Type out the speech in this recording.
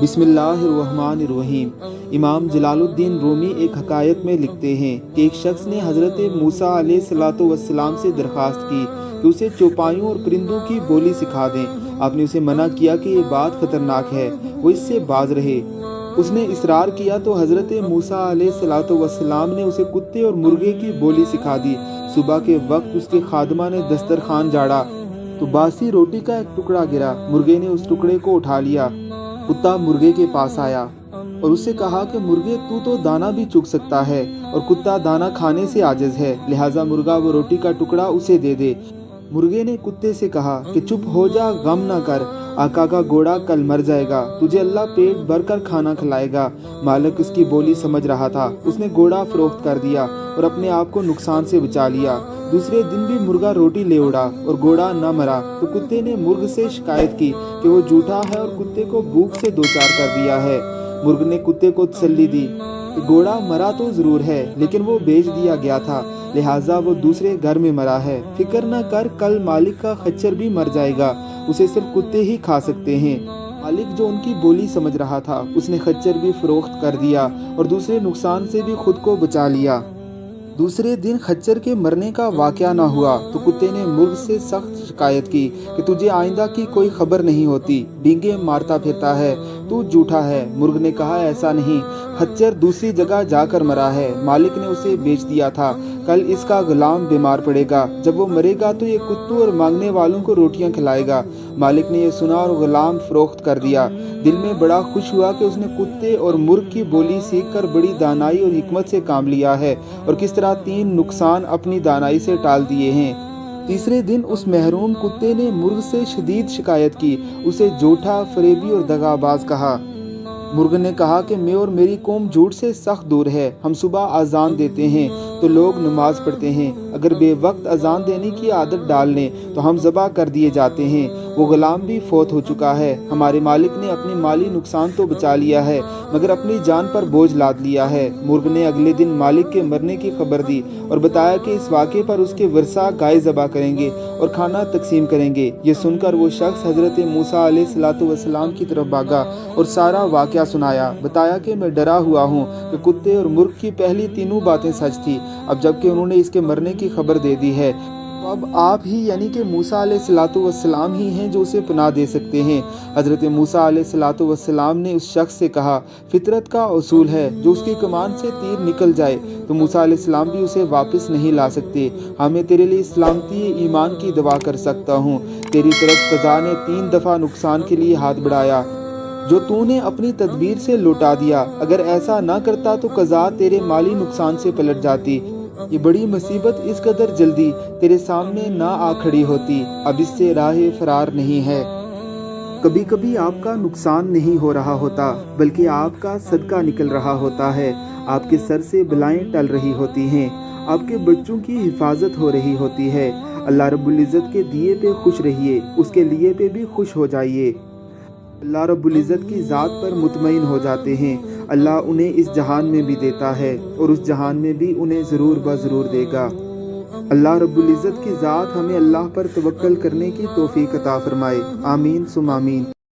بسم اللہ الرحمن الرحیم۔ امام جلال الدین رومی ایک حکایت میں لکھتے ہیں کہ ایک شخص نے حضرت موسیٰ علیہ السلام سے درخواست کی کہ اسے چوپایوں اور پرندوں کی بولی سکھا دیں۔ آپ نے اسے منع کیا کہ یہ بات خطرناک ہے، وہ اس سے باز رہے۔ اس نے اصرار کیا تو حضرت موسیٰ علیہ السلام نے اسے کتے اور مرغے کی بولی سکھا دی۔ صبح کے وقت اس کی خادمہ نے دسترخوان جھاڑا تو باسی روٹی کا ایک ٹکڑا گرا۔ مرغے نے اس ٹکڑے کو اٹھا لیا۔ کتا مرغے کے پاس آیا اور اس سے کہا کہ مرغے تو دانا بھی چگ سکتا ہے اور کتا دانا کھانے سے عاجز ہے، لہٰذا مرغا وہ روٹی کا ٹکڑا اسے دے دے۔ مرغے نے کتے سے کہا کہ چپ ہو جا، غم نہ کر، آقا کا گھوڑا کل مر جائے گا، تجھے اللہ پیٹ بھر کر کھانا کھلائے گا۔ مالک اس کی بولی سمجھ رہا تھا، اس نے گھوڑا فروخت کر دیا اور اپنے آپ کو نقصان سے بچا لیا۔ دوسرے دن بھی مرغا روٹی لے اڑا اور گھوڑا نہ مرا تو کتے نے مرغ سے شکایت کی کہ وہ جھوٹا ہے اور کتے کو بھوک سے دوچار کر دیا ہے۔ مرغ نے کتے کو تسلی دی کہ گھوڑا مرا تو ضرور ہے لیکن وہ بیچ دیا گیا تھا، لہٰذا وہ دوسرے گھر میں مرا ہے۔ فکر نہ کر، کل مالک کا خچر بھی مر جائے گا، اسے صرف کتے ہی کھا سکتے ہیں۔ مالک جو ان کی بولی سمجھ رہا تھا، اس نے خچر بھی فروخت کر دیا اور دوسرے نقصان سے بھی خود کو بچا لیا۔ دوسرے دن خچر کے مرنے کا واقعہ نہ ہوا تو کتے نے مرغ سے سخت شکایت کی کہ تجھے آئندہ کی کوئی خبر نہیں ہوتی، ڈینگے مارتا پھرتا ہے، تو جھوٹا ہے۔ مرغ نے کہا ایسا نہیں، خچر دوسری جگہ جا کر مرا ہے، مالک نے اسے بیچ دیا تھا، کل اس کا غلام بیمار پڑے گا، جب وہ مرے گا تو یہ کتوں اور مانگنے والوں کو روٹیاں کھلائے گا۔ مالک نے یہ سنا اور غلام فروخت کر دیا۔ دل میں بڑا خوش ہوا کہ اس نے کتے اور مرغ کی بولی سیکھ کر بڑی دانائی اور حکمت سے کام لیا ہے اور کس طرح 3 نقصان اپنی دانائی سے ٹال دیے ہیں۔ تیسرے دن اس محروم کتے نے مرغ سے شدید شکایت کی، اسے جھوٹا، فریبی اور دغاباز کہا۔ مرغ نے کہا کہ میں اور میری قوم جھوٹ سے سخت دور ہے، ہم صبح اذان دیتے ہیں تو لوگ نماز پڑھتے ہیں، اگر بے وقت اذان دینے کی عادت ڈال لیں تو ہم ذبح کر دیے جاتے ہیں۔ وہ غلام بھی فوت ہو چکا ہے، ہمارے مالک نے اپنی مالی نقصان تو بچا لیا ہے مگر اپنی جان پر بوجھ لاد لیا ہے۔ مرغ نے اگلے دن مالک کے مرنے کی خبر دی اور بتایا کہ اس واقعے پر اس کے ورثاء گائے ذبح کریں گے اور کھانا تقسیم کریں گے۔ یہ سن کر وہ شخص حضرت موسیٰ علیہ السلام کی طرف بھاگا اور سارا واقعہ سنایا، بتایا کہ میں ڈرا ہوا ہوں کہ کتے اور مرغ کی پہلی تینوں باتیں سچ تھی، اب جب کہ انہوں نے اس کے مرنے کی خبر دے دی ہے تو اب آپ ہی یعنی کہ موسیٰ علیہ السلام ہی ہیں جو اسے پناہ دے سکتے ہیں۔ حضرت موسیٰ علیہ السلام نے اس شخص سے کہا، فطرت کا اصول ہے جو اس کی کمان سے تیر نکل جائے تو موسیٰ علیہ السلام بھی اسے واپس نہیں لا سکتے۔ ہاں، میں تیرے لیے سلامتی ایمان کی دعا کر سکتا ہوں۔ تیری طرف قضا نے 3 دفعہ نقصان کے لیے ہاتھ بڑھایا جو تو نے اپنی تدبیر سے لوٹا دیا، اگر ایسا نہ کرتا تو قضا تیرے مالی نقصان سے پلٹ جاتی۔ یہ بڑی مصیبت اس قدر جلدی تیرے سامنے نہ آ کھڑی ہوتی، اب اس سے راہ فرار نہیں ہے۔ کبھی کبھی آپ کا نقصان نہیں ہو رہا ہوتا بلکہ آپ کا صدقہ نکل رہا ہوتا ہے، آپ کے سر سے بلائیں ٹل رہی ہوتی ہیں، آپ کے بچوں کی حفاظت ہو رہی ہوتی ہے۔ اللہ رب العزت کے دیے پہ خوش رہیے، اس کے لیے پہ بھی خوش ہو جائیے۔ اللہ رب العزت کی ذات پر مطمئن ہو جاتے ہیں، اللہ انہیں اس جہان میں بھی دیتا ہے اور اس جہان میں بھی انہیں ضرور بضرور دے گا۔ اللہ رب العزت کی ذات ہمیں اللہ پر توکل کرنے کی توفیق عطا فرمائے، آمین ثم آمین۔